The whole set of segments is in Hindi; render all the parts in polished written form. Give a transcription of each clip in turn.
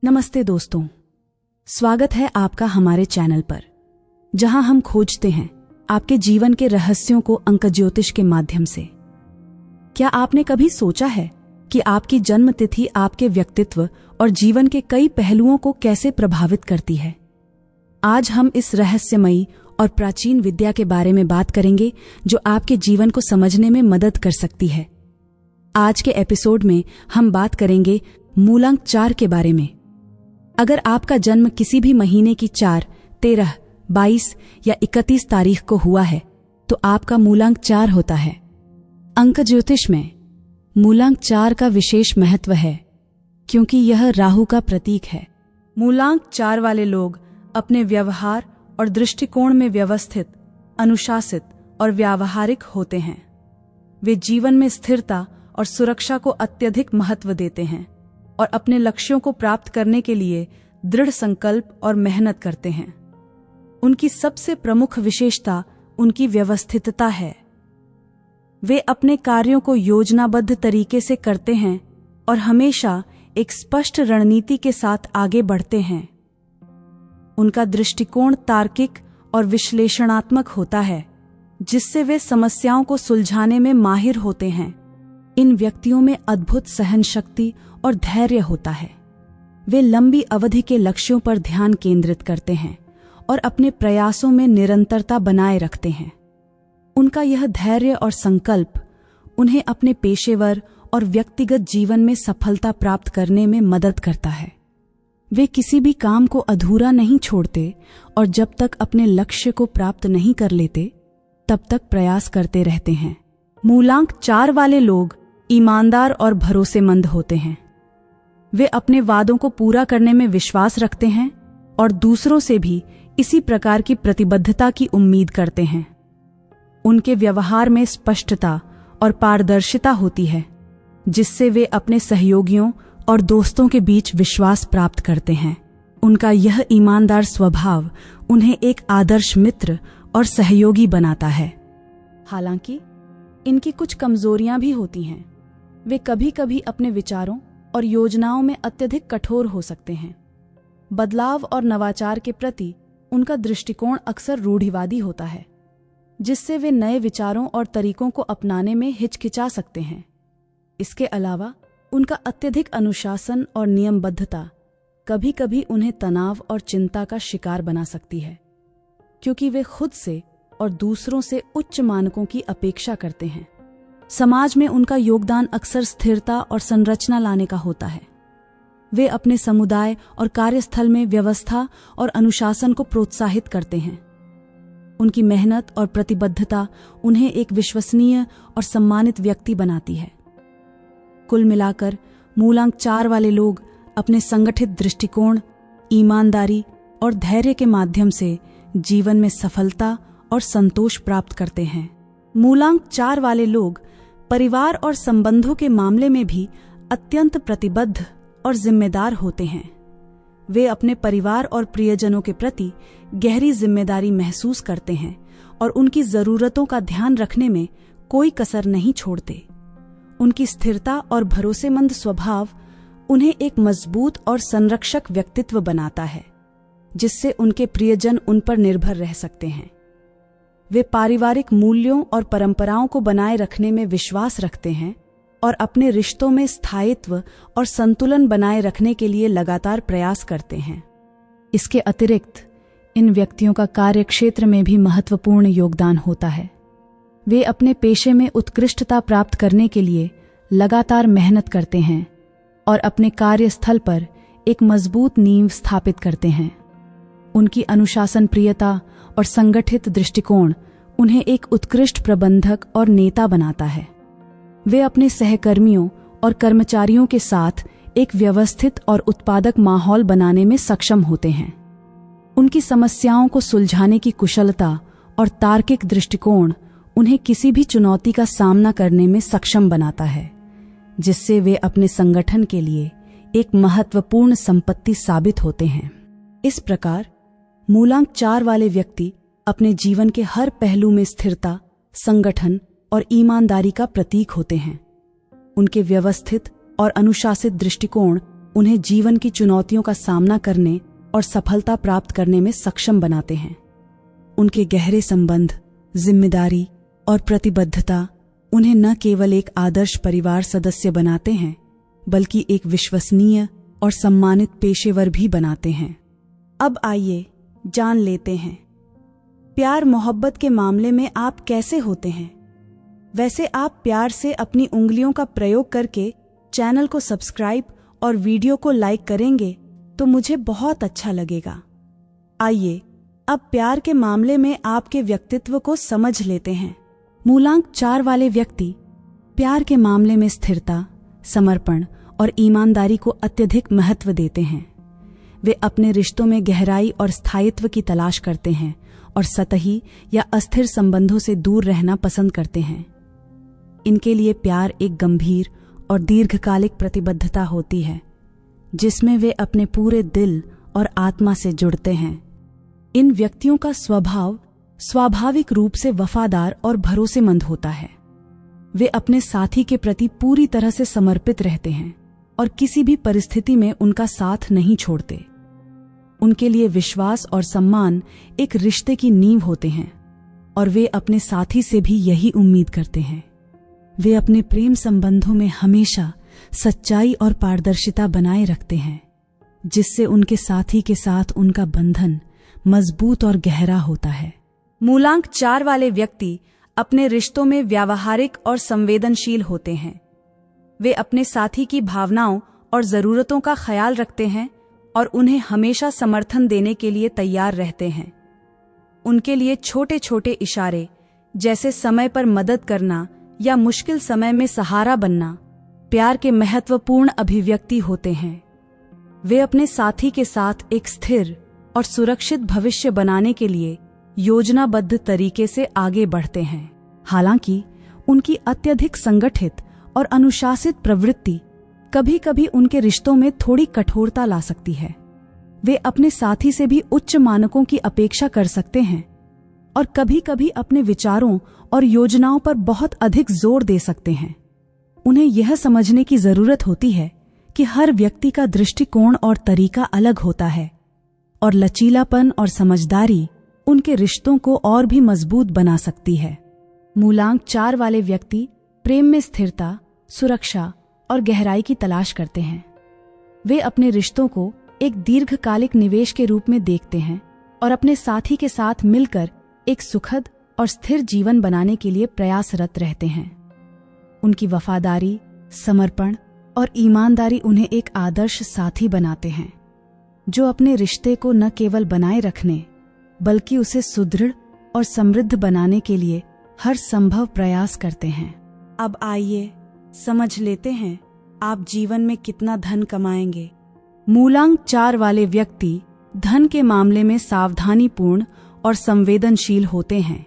नमस्ते दोस्तों, स्वागत है आपका हमारे चैनल पर, जहां हम खोजते हैं आपके जीवन के रहस्यों को अंक ज्योतिष के माध्यम से। क्या आपने कभी सोचा है कि आपकी जन्म तिथि आपके व्यक्तित्व और जीवन के कई पहलुओं को कैसे प्रभावित करती है? आज हम इस रहस्यमयी और प्राचीन विद्या के बारे में बात करेंगे जो आपके जीवन को समझने में मदद कर सकती है। आज के एपिसोड में हम बात करेंगे मूलांक 4 के बारे में। अगर आपका जन्म किसी भी महीने की 4, 13, 22 या 31 तारीख को हुआ है तो आपका मूलांक 4 होता है। अंक ज्योतिष में मूलांक 4 का विशेष महत्व है क्योंकि यह राहु का प्रतीक है। मूलांक 4 वाले लोग अपने व्यवहार और दृष्टिकोण में व्यवस्थित, अनुशासित और व्यावहारिक होते हैं। वे जीवन में स्थिरता और सुरक्षा को अत्यधिक महत्व देते हैं और अपने लक्ष्यों को प्राप्त करने के लिए दृढ़ संकल्प और मेहनत करते हैं। उनकी सबसे प्रमुख विशेषता उनकी व्यवस्थितता है। वे अपने कार्यों को योजनाबद्ध तरीके से करते हैं और हमेशा एक स्पष्ट रणनीति के साथ आगे बढ़ते हैं। उनका दृष्टिकोण तार्किक और विश्लेषणात्मक होता है, जिससे वे समस्याओं को सुलझाने में माहिर होते हैं। इन व्यक्तियों में अद्भुत सहनशक्ति और धैर्य होता है। वे लंबी अवधि के लक्ष्यों पर ध्यान केंद्रित करते हैं और अपने प्रयासों में निरंतरता बनाए रखते हैं। उनका यह धैर्य और संकल्प उन्हें अपने पेशेवर और व्यक्तिगत जीवन में सफलता प्राप्त करने में मदद करता है। वे किसी भी काम को अधूरा नहीं छोड़ते और जब तक अपने लक्ष्य को प्राप्त नहीं कर लेते तब तक प्रयास करते रहते हैं। मूलांक 4 वाले लोग ईमानदार और भरोसेमंद होते हैं। वे अपने वादों को पूरा करने में विश्वास रखते हैं और दूसरों से भी इसी प्रकार की प्रतिबद्धता की उम्मीद करते हैं। उनके व्यवहार में स्पष्टता और पारदर्शिता होती है, जिससे वे अपने सहयोगियों और दोस्तों के बीच विश्वास प्राप्त करते हैं। उनका यह ईमानदार स्वभाव उन्हें एक आदर्श मित्र और सहयोगी बनाता है। हालांकि इनकी कुछ कमजोरियां भी होती हैं। वे कभी कभी अपने विचारों और योजनाओं में अत्यधिक कठोर हो सकते हैं। बदलाव और नवाचार के प्रति उनका दृष्टिकोण अक्सर रूढ़िवादी होता है, जिससे वे नए विचारों और तरीकों को अपनाने में हिचकिचा सकते हैं। इसके अलावा उनका अत्यधिक अनुशासन और नियमबद्धता कभी कभी उन्हें तनाव और चिंता का शिकार बना सकती है, क्योंकि वे खुद से और दूसरों से उच्च मानकों की अपेक्षा करते हैं। समाज में उनका योगदान अक्सर स्थिरता और संरचना लाने का होता है। वे अपने समुदाय और कार्यस्थल में व्यवस्था और अनुशासन को प्रोत्साहित करते हैं। उनकी मेहनत और प्रतिबद्धता उन्हें एक विश्वसनीय और सम्मानित व्यक्ति बनाती है। कुल मिलाकर मूलांक 4 वाले लोग अपने संगठित दृष्टिकोण, ईमानदारी और धैर्य के माध्यम से जीवन में सफलता और संतोष प्राप्त करते हैं। मूलांक 4 वाले लोग परिवार और संबंधों के मामले में भी अत्यंत प्रतिबद्ध और जिम्मेदार होते हैं। वे अपने परिवार और प्रियजनों के प्रति गहरी जिम्मेदारी महसूस करते हैं और उनकी जरूरतों का ध्यान रखने में कोई कसर नहीं छोड़ते। उनकी स्थिरता और भरोसेमंद स्वभाव उन्हें एक मजबूत और संरक्षक व्यक्तित्व बनाता है, जिससे उनके प्रियजन उन पर निर्भर रह सकते हैं। वे पारिवारिक मूल्यों और परंपराओं को बनाए रखने में विश्वास रखते हैं और अपने रिश्तों में स्थायित्व और संतुलन बनाए रखने के लिए लगातार प्रयास करते हैं। इसके अतिरिक्त इन व्यक्तियों का कार्यक्षेत्र में भी महत्वपूर्ण योगदान होता है। वे अपने पेशे में उत्कृष्टता प्राप्त करने के लिए लगातार मेहनत करते हैं और अपने कार्यस्थल पर एक मजबूत नींव स्थापित करते हैं। उनकी अनुशासन प्रियता और संगठित दृष्टिकोण उन्हें एक उत्कृष्ट प्रबंधक और नेता बनाता है। वे अपने सहकर्मियों और कर्मचारियों के साथ एक व्यवस्थित और उत्पादक माहौल बनाने में सक्षम होते हैं। उनकी समस्याओं को सुलझाने की कुशलता और तार्किक दृष्टिकोण उन्हें किसी भी चुनौती का सामना करने में सक्षम बनाता है, जिससे वे अपने संगठन के लिए एक महत्वपूर्ण संपत्ति साबित होते हैं। इस प्रकार मूलांक 4 वाले व्यक्ति अपने जीवन के हर पहलू में स्थिरता, संगठन और ईमानदारी का प्रतीक होते हैं। उनके व्यवस्थित और अनुशासित दृष्टिकोण उन्हें जीवन की चुनौतियों का सामना करने और सफलता प्राप्त करने में सक्षम बनाते हैं। उनके गहरे संबंध, जिम्मेदारी और प्रतिबद्धता उन्हें न केवल एक आदर्श परिवार सदस्य बनाते हैं, बल्कि एक विश्वसनीय और सम्मानित पेशेवर भी बनाते हैं। अब आइए जान लेते हैं, प्यार मोहब्बत के मामले में आप कैसे होते हैं। वैसे आप प्यार से अपनी उंगलियों का प्रयोग करके चैनल को सब्सक्राइब और वीडियो को लाइक करेंगे तो मुझे बहुत अच्छा लगेगा। आइए अब प्यार के मामले में आपके व्यक्तित्व को समझ लेते हैं। मूलांक 4 वाले व्यक्ति प्यार के मामले में स्थिरता, समर्पण और ईमानदारी को अत्यधिक महत्व देते हैं। वे अपने रिश्तों में गहराई और स्थायित्व की तलाश करते हैं और सतही या अस्थिर संबंधों से दूर रहना पसंद करते हैं। इनके लिए प्यार एक गंभीर और दीर्घकालिक प्रतिबद्धता होती है, जिसमें वे अपने पूरे दिल और आत्मा से जुड़ते हैं। इन व्यक्तियों का स्वभाव स्वाभाविक रूप से वफादार और भरोसेमंद होता है। वे अपने साथी के प्रति पूरी तरह से समर्पित रहते हैं और किसी भी परिस्थिति में उनका साथ नहीं छोड़ते। उनके लिए विश्वास और सम्मान एक रिश्ते की नींव होते हैं और वे अपने साथी से भी यही उम्मीद करते हैं। वे अपने प्रेम संबंधों में हमेशा सच्चाई और पारदर्शिता बनाए रखते हैं, जिससे उनके साथी के साथ उनका बंधन मजबूत और गहरा होता है। मूलांक 4 वाले व्यक्ति अपने रिश्तों में व्यावहारिक और संवेदनशील होते हैं। वे अपने साथी की भावनाओं और जरूरतों का ख्याल रखते हैं और उन्हें हमेशा समर्थन देने के लिए तैयार रहते हैं। उनके लिए छोटे छोटे इशारे, जैसे समय पर मदद करना या मुश्किल समय में सहारा बनना, प्यार के महत्वपूर्ण अभिव्यक्ति होते हैं। वे अपने साथी के साथ एक स्थिर और सुरक्षित भविष्य बनाने के लिए योजनाबद्ध तरीके से आगे बढ़ते हैं। हालांकि उनकी अत्यधिक संगठित और अनुशासित प्रवृत्ति कभी कभी उनके रिश्तों में थोड़ी कठोरता ला सकती है। वे अपने साथी से भी उच्च मानकों की अपेक्षा कर सकते हैं और कभी कभी अपने विचारों और योजनाओं पर बहुत अधिक जोर दे सकते हैं। उन्हें यह समझने की जरूरत होती है कि हर व्यक्ति का दृष्टिकोण और तरीका अलग होता है और लचीलापन और समझदारी उनके रिश्तों को और भी मजबूत बना सकती है। मूलांक 4 वाले व्यक्ति प्रेम में स्थिरता, सुरक्षा और गहराई की तलाश करते हैं। वे अपने रिश्तों को एक दीर्घकालिक निवेश के रूप में देखते हैं और अपने साथी के साथ मिलकर एक सुखद और स्थिर जीवन बनाने के लिए प्रयासरत रहते हैं। उनकी वफादारी, समर्पण और ईमानदारी उन्हें एक आदर्श साथी बनाते हैं, जो अपने रिश्ते को न केवल बनाए रखने बल्कि उसे सुदृढ़ और समृद्ध बनाने के लिए हर संभव प्रयास करते हैं। अब आइए समझ लेते हैं आप जीवन में कितना धन कमाएंगे। मूलांक 4 वाले व्यक्ति धन के मामले में सावधानीपूर्ण और संवेदनशील होते हैं।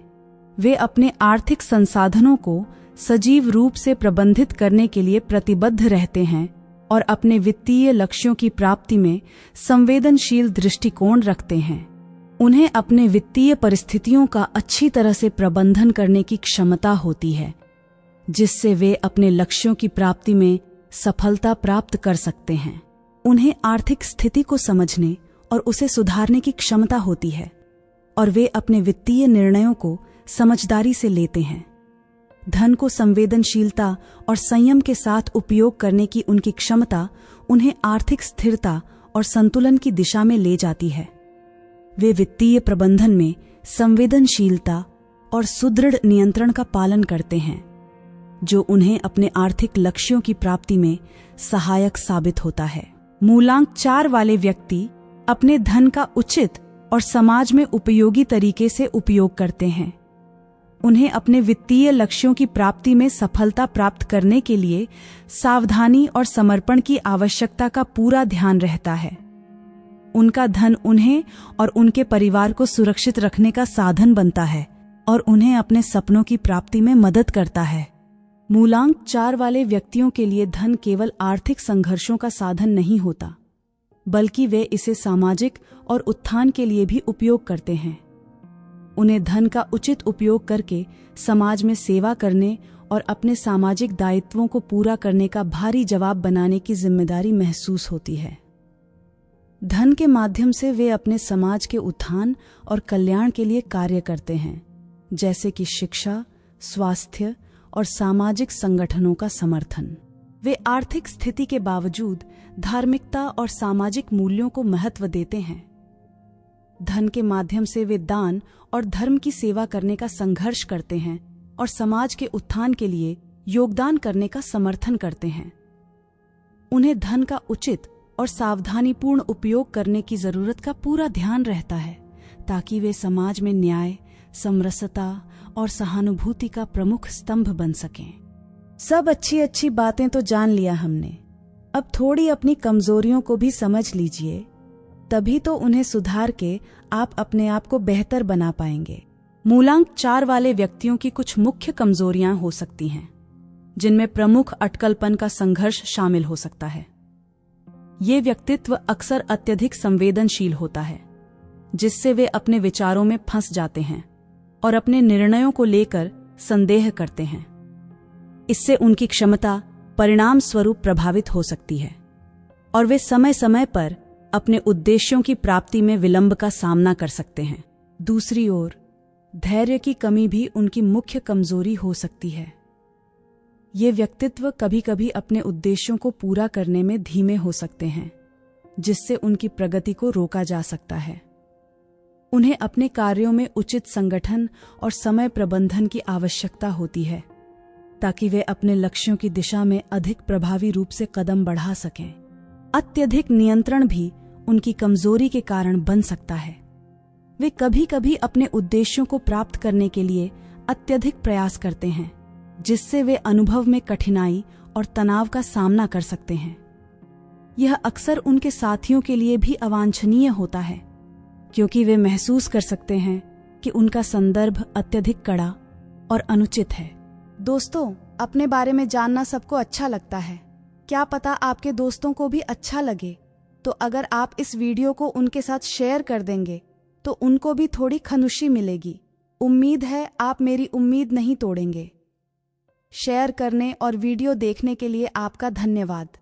वे अपने आर्थिक संसाधनों को सजीव रूप से प्रबंधित करने के लिए प्रतिबद्ध रहते हैं और अपने वित्तीय लक्ष्यों की प्राप्ति में संवेदनशील दृष्टिकोण रखते हैं। उन्हें अपने वित्तीय परिस्थितियों का अच्छी तरह से प्रबंधन करने की क्षमता होती है, जिससे वे अपने लक्ष्यों की प्राप्ति में सफलता प्राप्त कर सकते हैं। उन्हें आर्थिक स्थिति को समझने और उसे सुधारने की क्षमता होती है और वे अपने वित्तीय निर्णयों को समझदारी से लेते हैं। धन को संवेदनशीलता और संयम के साथ उपयोग करने की उनकी क्षमता उन्हें आर्थिक स्थिरता और संतुलन की दिशा में ले जाती है। वे वित्तीय प्रबंधन में संवेदनशीलता और सुदृढ़ नियंत्रण का पालन करते हैं, जो उन्हें अपने आर्थिक लक्ष्यों की प्राप्ति में सहायक साबित होता है। मूलांक 4 वाले व्यक्ति अपने धन का उचित और समाज में उपयोगी तरीके से उपयोग करते हैं। उन्हें अपने वित्तीय लक्ष्यों की प्राप्ति में सफलता प्राप्त करने के लिए सावधानी और समर्पण की आवश्यकता का पूरा ध्यान रहता है। उनका धन उन्हें और उनके परिवार को सुरक्षित रखने का साधन बनता है और उन्हें अपने सपनों की प्राप्ति में मदद करता है। मूलांक 4 वाले व्यक्तियों के लिए धन केवल आर्थिक संघर्षों का साधन नहीं होता, बल्कि वे इसे सामाजिक और उत्थान के लिए भी उपयोग करते हैं। उन्हें धन का उचित उपयोग करके समाज में सेवा करने और अपने सामाजिक दायित्वों को पूरा करने का भारी जवाब बनाने की जिम्मेदारी महसूस होती है। धन के माध्यम से वे अपने समाज के उत्थान और कल्याण के लिए कार्य करते हैं, जैसे कि शिक्षा, स्वास्थ्य और सामाजिक संगठनों का समर्थन। वे आर्थिक स्थिति के बावजूद धार्मिकता और सामाजिक मूल्यों को महत्व देते हैं। धन के माध्यम से वे दान और धर्म की सेवा करने का संघर्ष करते हैं और समाज के उत्थान के लिए योगदान करने का समर्थन करते हैं। उन्हें धन का उचित और सावधानीपूर्ण उपयोग करने की जरूरत का पूरा ध्यान रहता है, ताकि वे समाज में न्याय, समरसता और सहानुभूति का प्रमुख स्तंभ बन सकें। सब अच्छी अच्छी बातें तो जान लिया हमने, अब थोड़ी अपनी कमजोरियों को भी समझ लीजिए, तभी तो उन्हें सुधार के आप अपने आप को बेहतर बना पाएंगे। मूलांक 4 वाले व्यक्तियों की कुछ मुख्य कमजोरियां हो सकती हैं, जिनमें प्रमुख अटकलपन का संघर्ष शामिल हो सकता है। ये व्यक्तित्व अक्सर अत्यधिक संवेदनशील होता है, जिससे वे अपने विचारों में फंस जाते हैं और अपने निर्णयों को लेकर संदेह करते हैं। इससे उनकी क्षमता परिणाम स्वरूप प्रभावित हो सकती है और वे समय समय पर अपने उद्देश्यों की प्राप्ति में विलंब का सामना कर सकते हैं। दूसरी ओर, धैर्य की कमी भी उनकी मुख्य कमजोरी हो सकती है। ये व्यक्तित्व कभी कभी अपने उद्देश्यों को पूरा करने में धीमे हो सकते हैं, जिससे उनकी प्रगति को रोका जा सकता है। उन्हें अपने कार्यों में उचित संगठन और समय प्रबंधन की आवश्यकता होती है, ताकि वे अपने लक्ष्यों की दिशा में अधिक प्रभावी रूप से कदम बढ़ा सकें। अत्यधिक नियंत्रण भी उनकी कमजोरी के कारण बन सकता है। वे कभी कभी अपने उद्देश्यों को प्राप्त करने के लिए अत्यधिक प्रयास करते हैं, जिससे वे अनुभव में कठिनाई और तनाव का सामना कर सकते हैं। यह अक्सर उनके साथियों के लिए भी अवांछनीय होता है, क्योंकि वे महसूस कर सकते हैं कि उनका संदर्भ अत्यधिक कड़ा और अनुचित है। दोस्तों, अपने बारे में जानना सबको अच्छा लगता है। क्या पता आपके दोस्तों को भी अच्छा लगे, तो अगर आप इस वीडियो को उनके साथ शेयर कर देंगे तो उनको भी थोड़ी खुशी मिलेगी। उम्मीद है आप मेरी उम्मीद नहीं तोड़ेंगे। शेयर करने और वीडियो देखने के लिए आपका धन्यवाद।